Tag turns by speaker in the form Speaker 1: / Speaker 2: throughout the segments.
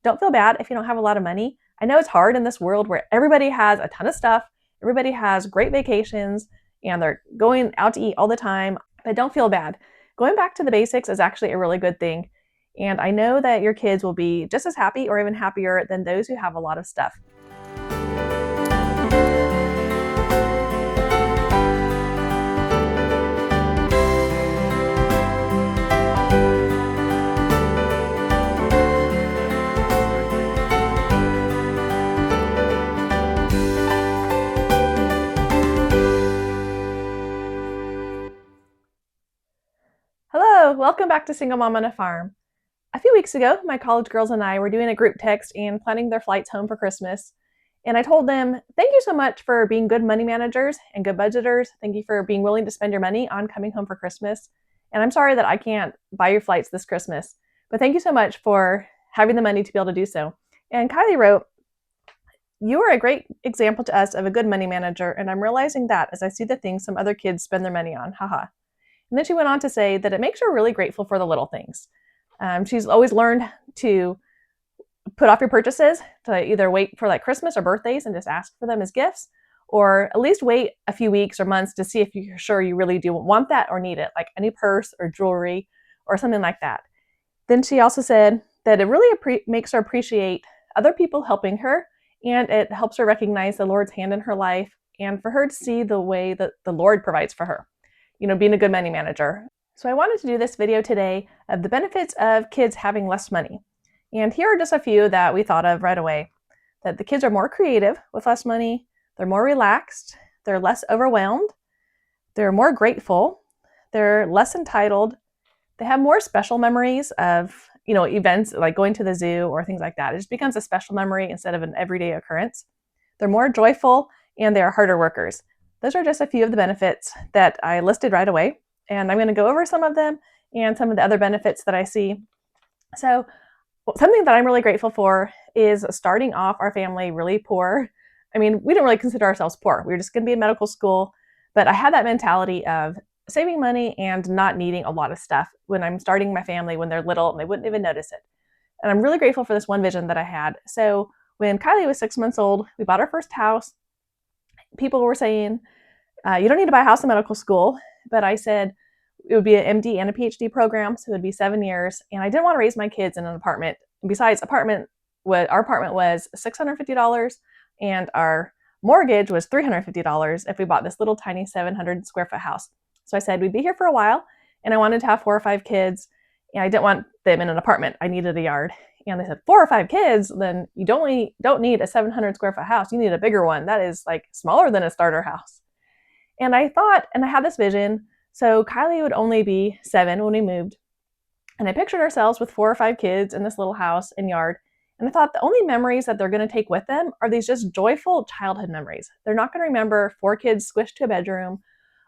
Speaker 1: don't feel bad if you don't have a lot of money. I know it's hard in this world where everybody has a ton of stuff, everybody has great vacations, and they're going out to eat all the time, but don't feel bad. Going back to the basics is actually a really good thing. And I know that your kids will be just as happy or even happier than those who have a lot of stuff. Hello, welcome back to Single Mom on a Farm. A few weeks ago, my college girls and I were doing a group text and planning their flights home for Christmas. And I told them, thank you so much for being good money managers and good budgeters. Thank you for being willing to spend your money on coming home for Christmas. And I'm sorry that I can't buy your flights this Christmas, but thank you so much for having the money to be able to do so. And Kylie wrote, you are a great example to us of a good money manager, and I'm realizing that as I see the things some other kids spend their money on, haha. And then she went on to say that it makes her really grateful for the little things. She's always learned to put off your purchases, to either wait for like Christmas or birthdays and just ask for them as gifts, or at least wait a few weeks or months to see if you're sure you really do want that or need it, like a new purse or jewelry or something like that. Then she also said that it really makes her appreciate other people helping her, and it helps her recognize the Lord's hand in her life and for her to see the way that the Lord provides for her, being a good money manager. So I wanted to do this video today of the benefits of kids having less money. And here are just a few that we thought of right away. That the kids are more creative with less money, they're more relaxed, they're less overwhelmed, they're more grateful, they're less entitled, they have more special memories of events like going to the zoo or things like that. It just becomes a special memory instead of an everyday occurrence. They're more joyful, and they're harder workers. Those are just a few of the benefits that I listed right away. And I'm going to go over some of them and some of the other benefits that I see. So something that I'm really grateful for is starting off our family really poor. I mean, we didn't really consider ourselves poor. We were just going to be in medical school. But I had that mentality of saving money and not needing a lot of stuff when I'm starting my family when they're little and they wouldn't even notice it. And I'm really grateful for this one vision that I had. So when Kylie was 6 months old, we bought our first house. People were saying, you don't need to buy a house in medical school. But I said it would be an MD and a PhD program, so it would be 7 years. And I didn't want to raise my kids in an apartment. And besides, our apartment was $650, and our mortgage was $350 if we bought this little tiny 700 square foot house. So I said we'd be here for a while, and I wanted to have 4 or 5 kids, and I didn't want them in an apartment. I needed a yard. And they said, 4 or 5 kids, then you don't need a 700 square foot house. You need a bigger one. That is like smaller than a starter house. And I thought, and I had this vision, so Kylie would only be 7 when we moved. And I pictured ourselves with 4 or 5 kids in this little house and yard. And I thought the only memories that they're going to take with them are these just joyful childhood memories. They're not going to remember 4 kids squished to a bedroom,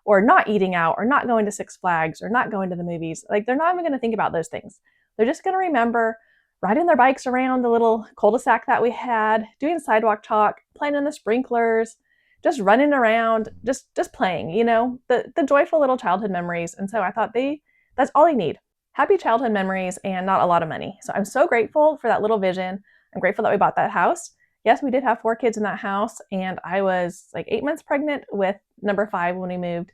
Speaker 1: or not eating out, or not going to Six Flags, or not going to the movies. Like, they're not even going to think about those things. They're just going to remember riding their bikes around the little cul-de-sac that we had, doing sidewalk chalk, playing in the sprinklers, just running around, just playing, the joyful little childhood memories. And so I thought that's all you need. Happy childhood memories and not a lot of money. So I'm so grateful for that little vision. I'm grateful that we bought that house. Yes, we did have 4 kids in that house, and I was like 8 months pregnant with number 5 when we moved.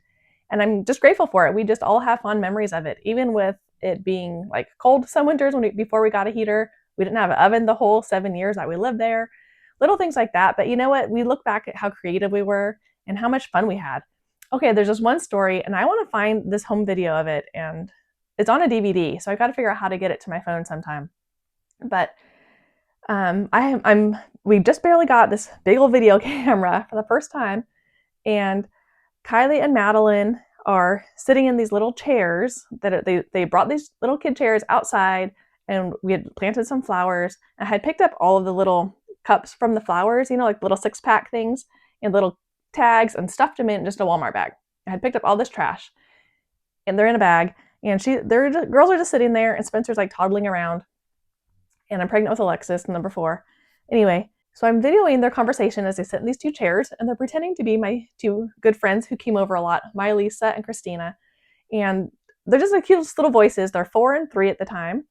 Speaker 1: And I'm just grateful for it. We just all have fond memories of it, even with it being like cold some winters before we got a heater. We didn't have an oven the whole 7 years that we lived there. Little things like that. But you know what? We look back at how creative we were and how much fun we had. Okay, there's this one story, and I want to find this home video of it, and it's on a DVD, so I got to figure out how to get it to my phone sometime. But we just barely got this big old video camera for the first time, and Kylie and Madeline are sitting in these little chairs that they brought these little kid chairs outside, and we had planted some flowers. I had picked up all of the little cups from the flowers, like little 6-pack things and little tags, and stuffed them in just a Walmart bag. I had picked up all this trash, and they're in a bag, and girls are just sitting there, and Spencer's like toddling around, and I'm pregnant with Alexis, number 4. Anyway, so I'm videoing their conversation as they sit in these 2 chairs, and they're pretending to be my 2 good friends who came over a lot, my Lisa and Christina. And they're just the cutest little voices. They're 4 and 3 at the time.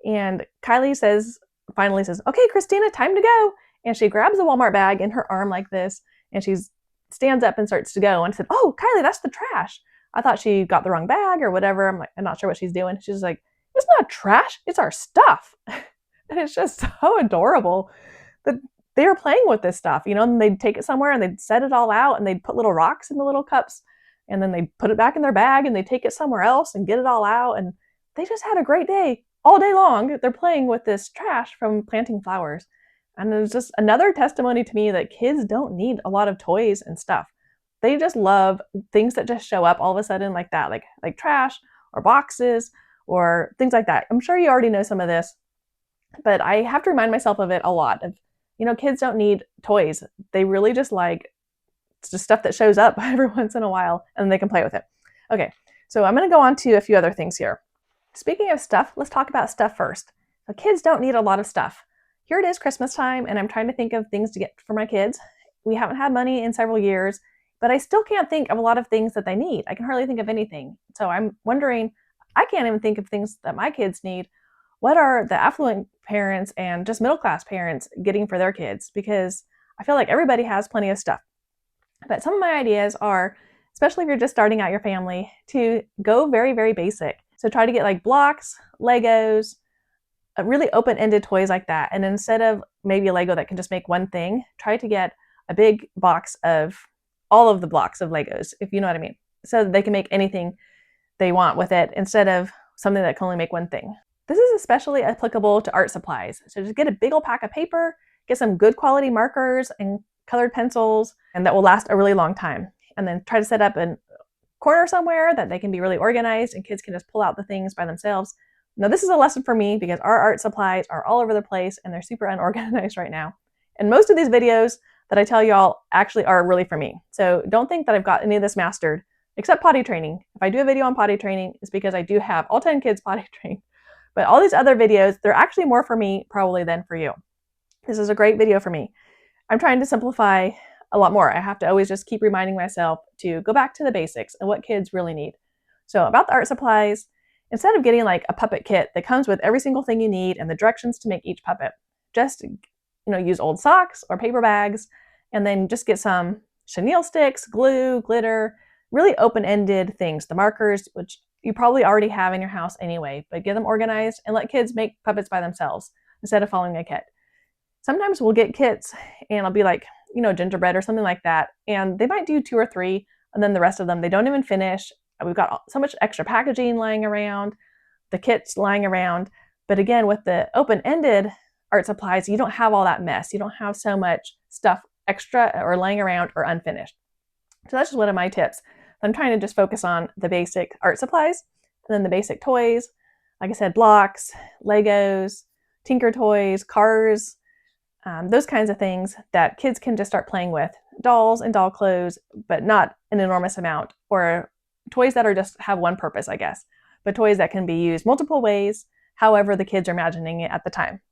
Speaker 1: And Kylie says, finally says, "Okay, Christina, time to go." And she grabs the Walmart bag in her arm like this, and she stands up and starts to go. And I said, "Oh, Kylie, that's the trash." I thought she got the wrong bag or whatever. I'm not sure what she's doing. She's like, "It's not trash, it's our stuff." And it's just so adorable that they were playing with this stuff, and they'd take it somewhere and they'd set it all out and they'd put little rocks in the little cups and then they'd put it back in their bag and they'd take it somewhere else and get it all out. And they just had a great day all day long. They're playing with this trash from planting flowers. And it's just another testimony to me that kids don't need a lot of toys and stuff. They just love things that just show up all of a sudden like that, like trash or boxes or things like that. I'm sure you already know some of this, but I have to remind myself of it a lot. Kids don't need toys. They really just like it's just stuff that shows up every once in a while and they can play with it. Okay, so I'm going to go on to a few other things here. Speaking of stuff, let's talk about stuff first. So kids don't need a lot of stuff. Here it is Christmas time, and I'm trying to think of things to get for my kids. We haven't had money in several years, but I still can't think of a lot of things that they need. I can hardly think of anything. So I'm wondering, I can't even think of things that my kids need. What are the affluent parents and just middle class parents getting for their kids? Because I feel like everybody has plenty of stuff. But some of my ideas are, especially if you're just starting out your family, to go very, very basic. So try to get like blocks, Legos, really open-ended toys like that. And instead of maybe a Lego that can just make one thing, try to get a big box of all of the blocks of Legos, if you know what I mean, so that they can make anything they want with it instead of something that can only make one thing. This is especially applicable to art supplies. So just get a big old pack of paper, get some good quality markers and colored pencils, and that will last a really long time. And then try to set up a corner somewhere that they can be really organized and kids can just pull out the things by themselves. Now, this is a lesson for me because our art supplies are all over the place and they're super unorganized right now. And most of these videos that I tell y'all actually are really for me. So don't think that I've got any of this mastered, except potty training. If I do a video on potty training, it's because I do have all 10 kids potty trained. But all these other videos, they're actually more for me probably than for you. This is a great video for me. I'm trying to simplify a lot more. I have to always just keep reminding myself to go back to the basics and what kids really need. So about the art supplies, instead of getting like a puppet kit that comes with every single thing you need and the directions to make each puppet, just use old socks or paper bags and then just get some chenille sticks, glue, glitter, really open-ended things, the markers, which you probably already have in your house anyway, but get them organized and let kids make puppets by themselves instead of following a kit. Sometimes we'll get kits and I'll be like, gingerbread or something like that. And they might do 2 or 3 and then the rest of them, they don't even finish. We've got so much extra packaging lying around, the kits lying around. But again, with the open-ended art supplies, you don't have all that mess. You don't have so much stuff extra or laying around or unfinished. So that's just one of my tips. I'm trying to just focus on the basic art supplies and then the basic toys. Like I said, blocks, Legos, Tinker toys, cars, those kinds of things that kids can just start playing with. Dolls and doll clothes, but not an enormous amount. Or toys that are just have one purpose, I guess. But toys that can be used multiple ways, however the kids are imagining it at the time.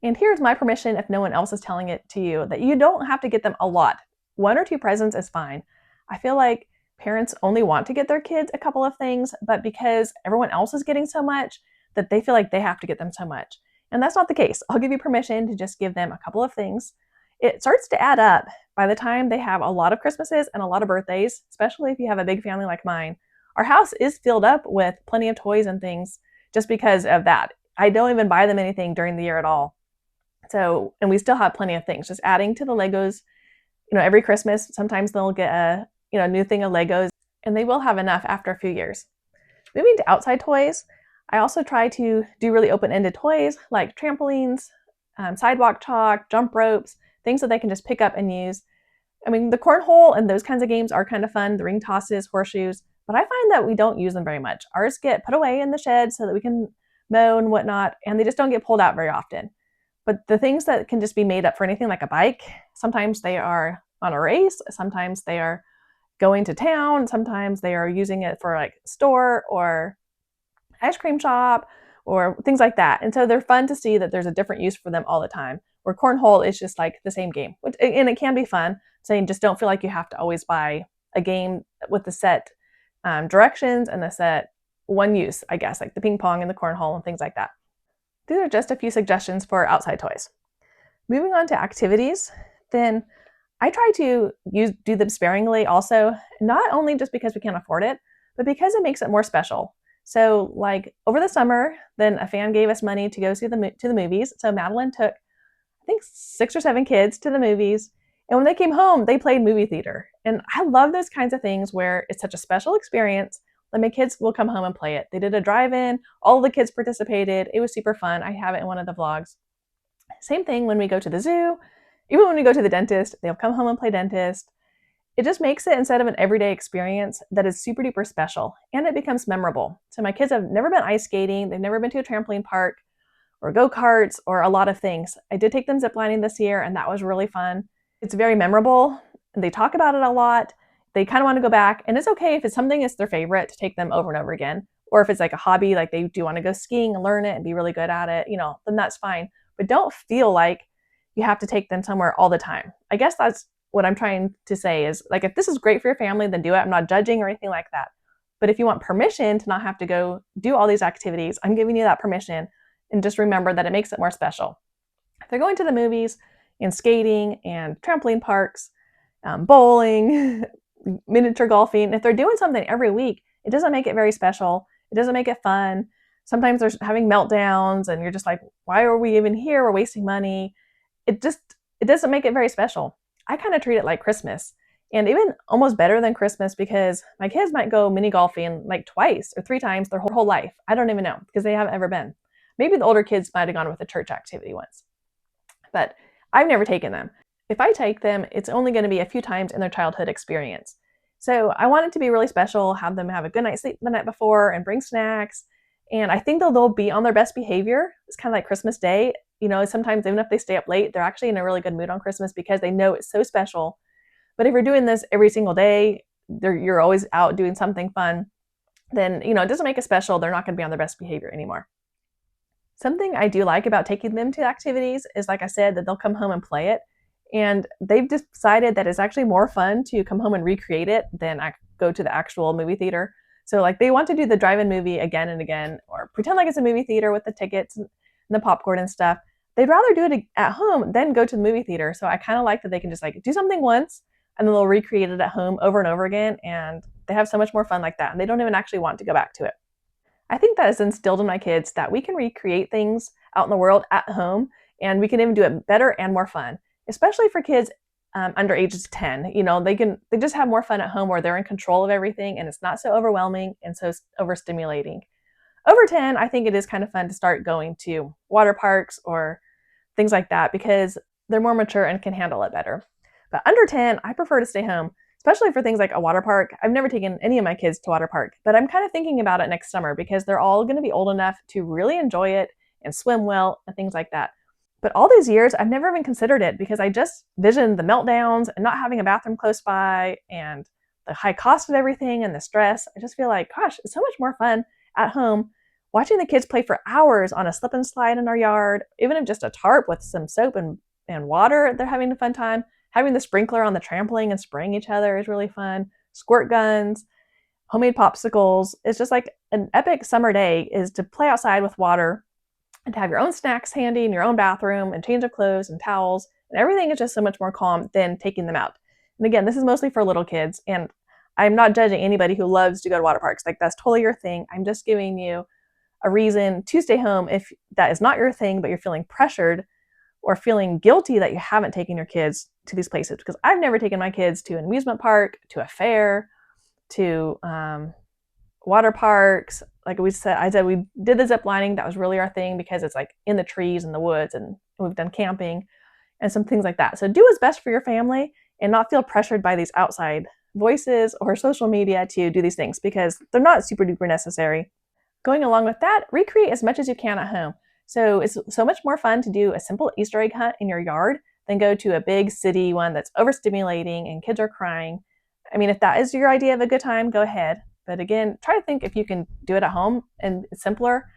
Speaker 1: And here's my permission, if no one else is telling it to you, that you don't have to get them a lot. 1 or 2 presents is fine. I feel like parents only want to get their kids a couple of things, but because everyone else is getting so much, that they feel like they have to get them so much. And that's not the case. I'll give you permission to just give them a couple of things. It starts to add up by the time they have a lot of Christmases and a lot of birthdays, especially if you have a big family like mine. Our house is filled up with plenty of toys and things just because of that. I don't even buy them anything during the year at all. So, and we still have plenty of things, just adding to the Legos. Every Christmas, sometimes they'll get a new thing of Legos, and they will have enough after a few years. Moving to outside toys, I also try to do really open-ended toys like trampolines, sidewalk chalk, jump ropes, things that they can just pick up and use. I mean, the cornhole and those kinds of games are kind of fun, the ring tosses, horseshoes, but I find that we don't use them very much. Ours get put away in the shed so that we can mow and whatnot, and they just don't get pulled out very often. But the things that can just be made up for anything like a bike, sometimes they are on a race, sometimes they are going to town, sometimes they are using it for like store or ice cream shop or things like that. And so they're fun to see that there's a different use for them all the time. Where cornhole is just like the same game, and it can be fun. Saying just don't feel like you have to always buy a game with the set directions and the set one use, I guess, like the ping pong and the cornhole and things like that. These are just a few suggestions for outside toys. Moving on to activities, then I try to do them sparingly also, not only just because we can't afford it, but because it makes it more special. So, like over the summer, then a fan gave us money to go see to the movies. So Madeline took, I think, 6 or 7 kids to the movies, and when they came home, they played movie theater. And I love those kinds of things where it's such a special experience that my kids will come home and play it. They did a drive-in, all the kids participated. It was super fun. I have it in one of the vlogs. Same thing when we go to the zoo, even when we go to the dentist, they'll come home and play dentist. It just makes it, instead of an everyday experience, that is super duper special, and it becomes memorable. So my kids have never been ice skating, they've never been to a trampoline park or go-karts or a lot of things. I did take them ziplining this year, and that was really fun. It's very memorable, and they talk about it a lot. They kind of want to go back, and it's okay if it's something that's their favorite to take them over and over again. Or if it's like a hobby, like they do want to go skiing and learn it and be really good at it, then that's fine. But don't feel like you have to take them somewhere all the time. I guess that's what I'm trying to say is, like, if this is great for your family, then do it. I'm not judging or anything like that. But if you want permission to not have to go do all these activities, I'm giving you that permission. And just remember that it makes it more special. If they're going to the movies and skating and trampoline parks, bowling, miniature golfing, if they're doing something every week, it doesn't make it very special. It doesn't make it fun. Sometimes they're having meltdowns and you're just like, why are we even here? We're wasting money. It doesn't make it very special. I kind of treat it like Christmas, and even almost better than Christmas, because my kids might go mini golfing like twice or 3 times their whole life. I don't even know, because they haven't ever been. Maybe the older kids might have gone with a church activity once, but I've never taken them. If I take them, it's only going to be a few times in their childhood experience. So I want it to be really special, have them have a good night's sleep the night before and bring snacks. And I think they'll be on their best behavior. It's kind of like Christmas Day. Sometimes even if they stay up late, they're actually in a really good mood on Christmas because they know it's so special. But if you're doing this every single day, you're always out doing something fun, then, it doesn't make it special. They're not going to be on their best behavior anymore. Something I do like about taking them to activities is, like I said, that they'll come home and play it. And they've decided that it's actually more fun to come home and recreate it than go to the actual movie theater. So, like, they want to do the drive-in movie again and again, or pretend like it's a movie theater with the tickets and the popcorn and stuff. They'd rather do it at home than go to the movie theater. So I kind of like that they can just, like, do something once and then they'll recreate it at home over and over again. And they have so much more fun like that. And they don't even actually want to go back to it. I think that has instilled in my kids that we can recreate things out in the world at home, and we can even do it better and more fun, especially for kids under ages 10. They just have more fun at home where they're in control of everything and it's not so overwhelming and so overstimulating. Over 10, I think it is kind of fun to start going to water parks or things like that because they're more mature and can handle it better. But under 10, I prefer to stay home, especially for things like a water park. I've never taken any of my kids to water park, but I'm kind of thinking about it next summer because they're all going to be old enough to really enjoy it and swim well and things like that. But all these years, I've never even considered it because I just visioned the meltdowns and not having a bathroom close by and the high cost of everything and the stress. I just feel like, gosh, it's so much more fun at home watching the kids play for hours on a slip and slide in our yard, even if just a tarp with some soap and water. They're having a fun time. Having the sprinkler on the trampoline and spraying each other is really fun. Squirt guns, homemade popsicles. It's just like an epic summer day is to play outside with water and to have your own snacks handy in your own bathroom and change of clothes and towels. And everything is just so much more calm than taking them out. And again, this is mostly for little kids. And I'm not judging anybody who loves to go to water parks. Like, that's totally your thing. I'm just giving you a reason to stay home if that is not your thing, but you're feeling pressured or feeling guilty that you haven't taken your kids to these places. Because I've never taken my kids to an amusement park, to a fair, to water parks. Like I said, we did the zip lining. That was really our thing because it's like in the trees and the woods, and we've done camping and some things like that. So do what's best for your family and not feel pressured by these outside voices or social media to do these things because they're not super duper necessary. Going along with that, recreate as much as you can at home. So it's so much more fun to do a simple Easter egg hunt in your yard than go to a big city one that's overstimulating and kids are crying. I mean, if that is your idea of a good time, go ahead. But again, try to think if you can do it at home and it's simpler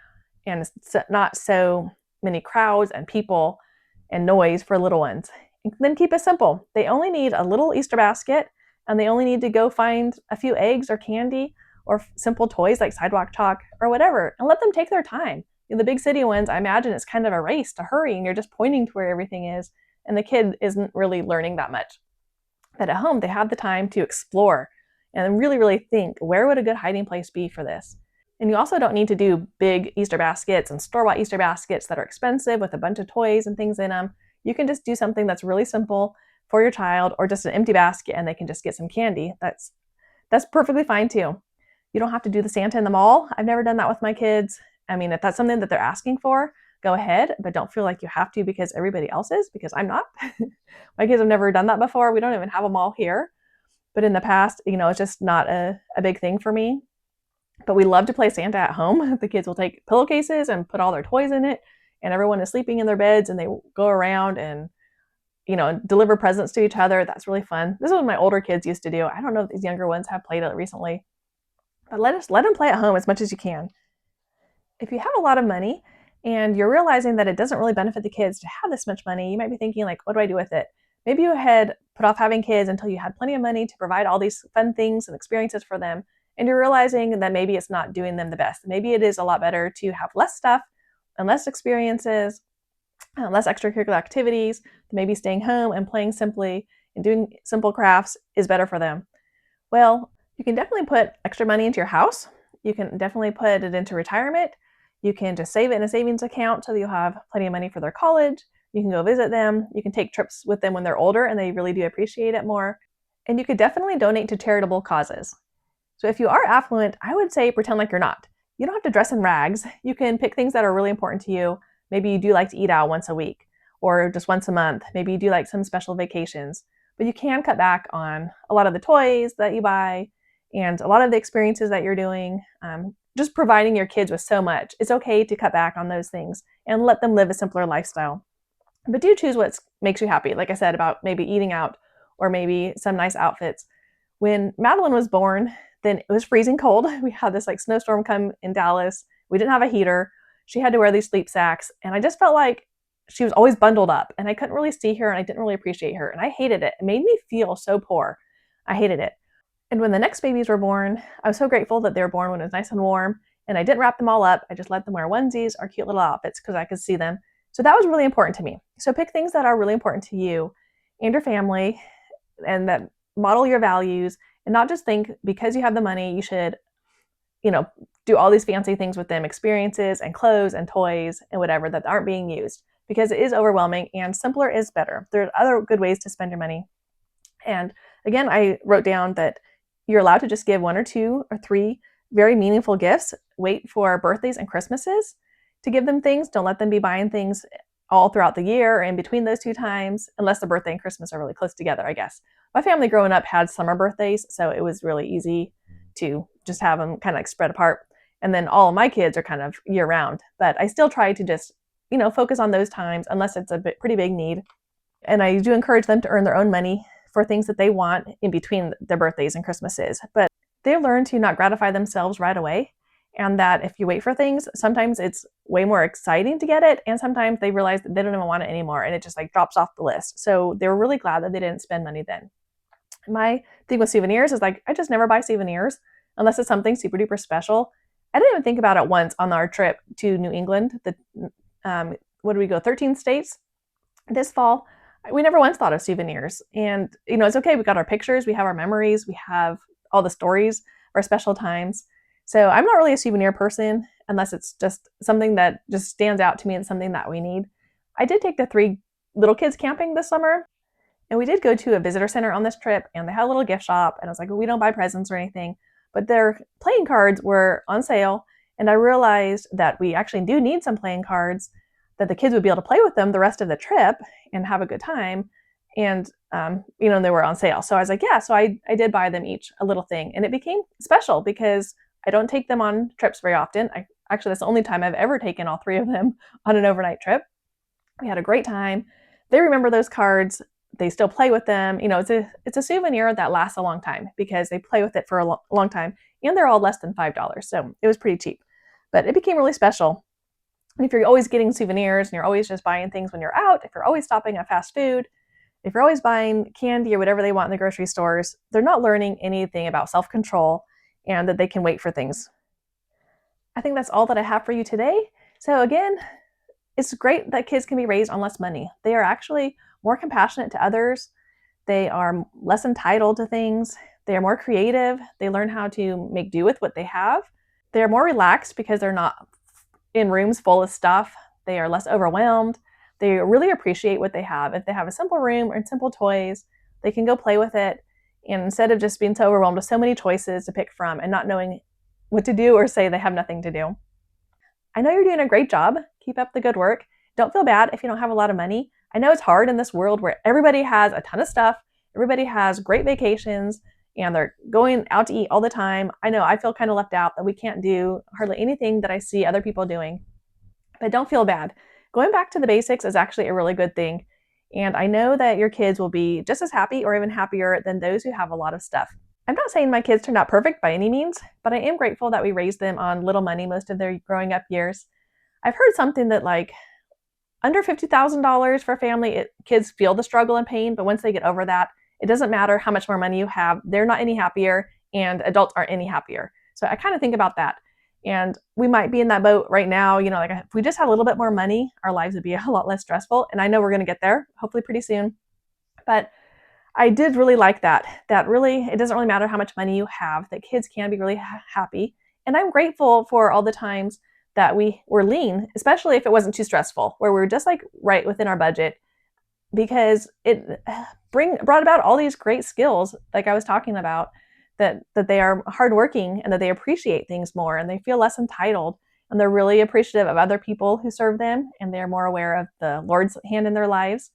Speaker 1: and it's not so many crowds and people and noise for little ones. And then keep it simple. They only need a little Easter basket and they only need to go find a few eggs or candy or simple toys like sidewalk chalk or whatever, and let them take their time. In the big city ones, I imagine it's kind of a race to hurry and you're just pointing to where everything is, and the kid isn't really learning that much. But at home, they have the time to explore and really, really think, where would a good hiding place be for this? And you also don't need to do big Easter baskets and store-bought Easter baskets that are expensive with a bunch of toys and things in them. You can just do something that's really simple for your child, or just an empty basket and they can just get some candy. That's perfectly fine too. You don't have to do the Santa in the mall. I've never done that with my kids. I mean, if that's something that they're asking for, go ahead, but don't feel like you have to because everybody else is, because I'm not. My kids have never done that before. We don't even have a mall here. But in the past, it's just not a big thing for me. But we love to play Santa at home. The kids will take pillowcases and put all their toys in it, and everyone is sleeping in their beds, and they go around and deliver presents to each other. That's really fun. This is what my older kids used to do. I don't know if these younger ones have played it recently, but let them play at home as much as you can. If you have a lot of money and you're realizing that it doesn't really benefit the kids to have this much money, you might be thinking, like, what do I do with it? Maybe you had put off having kids until you had plenty of money to provide all these fun things and experiences for them, and you're realizing that maybe it's not doing them the best. Maybe it is a lot better to have less stuff and less experiences, less extracurricular activities. Maybe staying home and playing simply and doing simple crafts is better for them. Well, you can definitely put extra money into your house. You can definitely put it into retirement. You can just save it in a savings account so that you'll have plenty of money for their college. You can go visit them. You can take trips with them when they're older and they really do appreciate it more. And you could definitely donate to charitable causes. So if you are affluent, I would say pretend like you're not. You don't have to dress in rags. You can pick things that are really important to you. Maybe you do like to eat out once a week or just once a month. Maybe you do like some special vacations. But you can cut back on a lot of the toys that you buy and a lot of the experiences that you're doing. Just providing your kids with so much. It's okay to cut back on those things and let them live a simpler lifestyle. But do choose what makes you happy. Like I said, about maybe eating out or maybe some nice outfits. When Madeline was born, then it was freezing cold. We had this like snowstorm come in Dallas. We didn't have a heater. She had to wear these sleep sacks. And I just felt like she was always bundled up and I couldn't really see her and I didn't really appreciate her. And I hated it. It made me feel so poor. I hated it. And when the next babies were born, I was so grateful that they were born when it was nice and warm. And I didn't wrap them all up. I just let them wear onesies or cute little outfits because I could see them. So that was really important to me. So pick things that are really important to you and your family and that model your values, and not just think because you have the money, you should, do all these fancy things with them, experiences and clothes and toys and whatever that aren't being used, because it is overwhelming and simpler is better. There are other good ways to spend your money. And again, I wrote down that you're allowed to just give 1 or 2 or 3 very meaningful gifts. Wait for birthdays and Christmases to give them things. Don't let them be buying things all throughout the year or in between those 2 times, unless the birthday and Christmas are really close together, I guess. My family growing up had summer birthdays, so it was really easy to just have them kind of like spread apart. And then all of my kids are kind of year round, but I still try to just, focus on those times unless it's a pretty big need. And I do encourage them to earn their own money for things that they want in between their birthdays and Christmases. But they learn to not gratify themselves right away. And that if you wait for things, sometimes it's way more exciting to get it. And sometimes they realize that they don't even want it anymore and it just like drops off the list. So they were really glad that they didn't spend money then. My thing with souvenirs is like, I just never buy souvenirs unless it's something super duper special. I didn't even think about it once on our trip to New England. What did we go? 13 states this fall. We never once thought of souvenirs. And, it's okay. We got our pictures. We have our memories. We have all the stories, our special times. So I'm not really a souvenir person unless it's just something that just stands out to me and something that we need. I did take the 3 little kids camping this summer, and we did go to a visitor center on this trip, and they had a little gift shop, and I was like, well, we don't buy presents or anything, but their playing cards were on sale, and I realized that we actually do need some playing cards, that the kids would be able to play with them the rest of the trip and have a good time, and they were on sale. So I was like, yeah, so I did buy them each a little thing, and it became special because I don't take them on trips very often. Actually, that's the only time I've ever taken all 3 of them on an overnight trip. We had a great time. They remember those cards. They still play with them. It's a souvenir that lasts a long time because they play with it for a long time, and they're all less than $5. So it was pretty cheap, but it became really special. And if you're always getting souvenirs and you're always just buying things when you're out, if you're always stopping at fast food, if you're always buying candy or whatever they want in the grocery stores, they're not learning anything about self-control and that they can wait for things. I think that's all that I have for you today. So again, it's great that kids can be raised on less money. They are actually more compassionate to others. They are less entitled to things. They are more creative. They learn how to make do with what they have. They are more relaxed because they're not in rooms full of stuff. They are less overwhelmed. They really appreciate what they have. If they have a simple room or simple toys, they can go play with it. And instead of just being so overwhelmed with so many choices to pick from and not knowing what to do or say they have nothing to do. I know you're doing a great job. Keep up the good work. Don't feel bad if you don't have a lot of money. I know it's hard in this world where everybody has a ton of stuff, everybody has great vacations, and they're going out to eat all the time. I know I feel kind of left out that we can't do hardly anything that I see other people doing. But don't feel bad. Going back to the basics is actually a really good thing. And I know that your kids will be just as happy or even happier than those who have a lot of stuff. I'm not saying my kids turned out perfect by any means, but I am grateful that we raised them on little money most of their growing up years. I've heard something that like under $50,000 for a family, kids feel the struggle and pain, but once they get over that, it doesn't matter how much more money you have, they're not any happier, and adults aren't any happier. So I kind of think about that. And we might be in that boat right now, like if we just had a little bit more money, our lives would be a lot less stressful. And I know we're going to get there, hopefully pretty soon. But I did really like that really, it doesn't really matter how much money you have, that kids can be really happy. And I'm grateful for all the times that we were lean, especially if it wasn't too stressful, where we were just like right within our budget, because it brought about all these great skills, like I was talking about, that they are hardworking and that they appreciate things more and they feel less entitled and they're really appreciative of other people who serve them and they're more aware of the Lord's hand in their lives.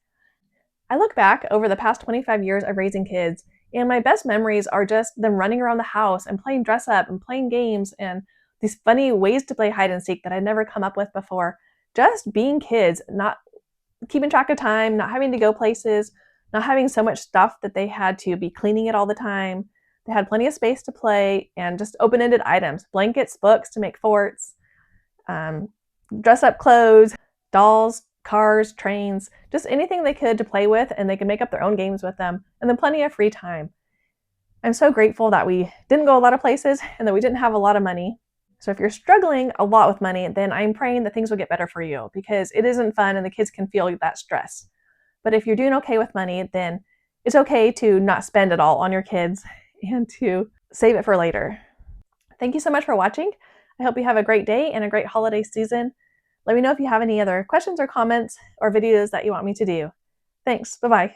Speaker 1: I look back over the past 25 years of raising kids, and my best memories are just them running around the house and playing dress up and playing games and these funny ways to play hide and seek that I'd never come up with before. Just being kids, not keeping track of time, not having to go places, not having so much stuff that they had to be cleaning it all the time. They had plenty of space to play and just open-ended items, blankets, books to make forts, dress up clothes, dolls, cars, trains, just anything they could to play with, and they could make up their own games with them, and then plenty of free time. I'm so grateful that we didn't go a lot of places and that we didn't have a lot of money. So if you're struggling a lot with money, then I'm praying that things will get better for you, because it isn't fun and the kids can feel that stress. But if you're doing okay with money, then it's okay to not spend it all on your kids and to save it for later. Thank you so much for watching. I hope you have a great day and a great holiday season. Let me know if you have any other questions or comments or videos that you want me to do. Thanks. Bye-bye.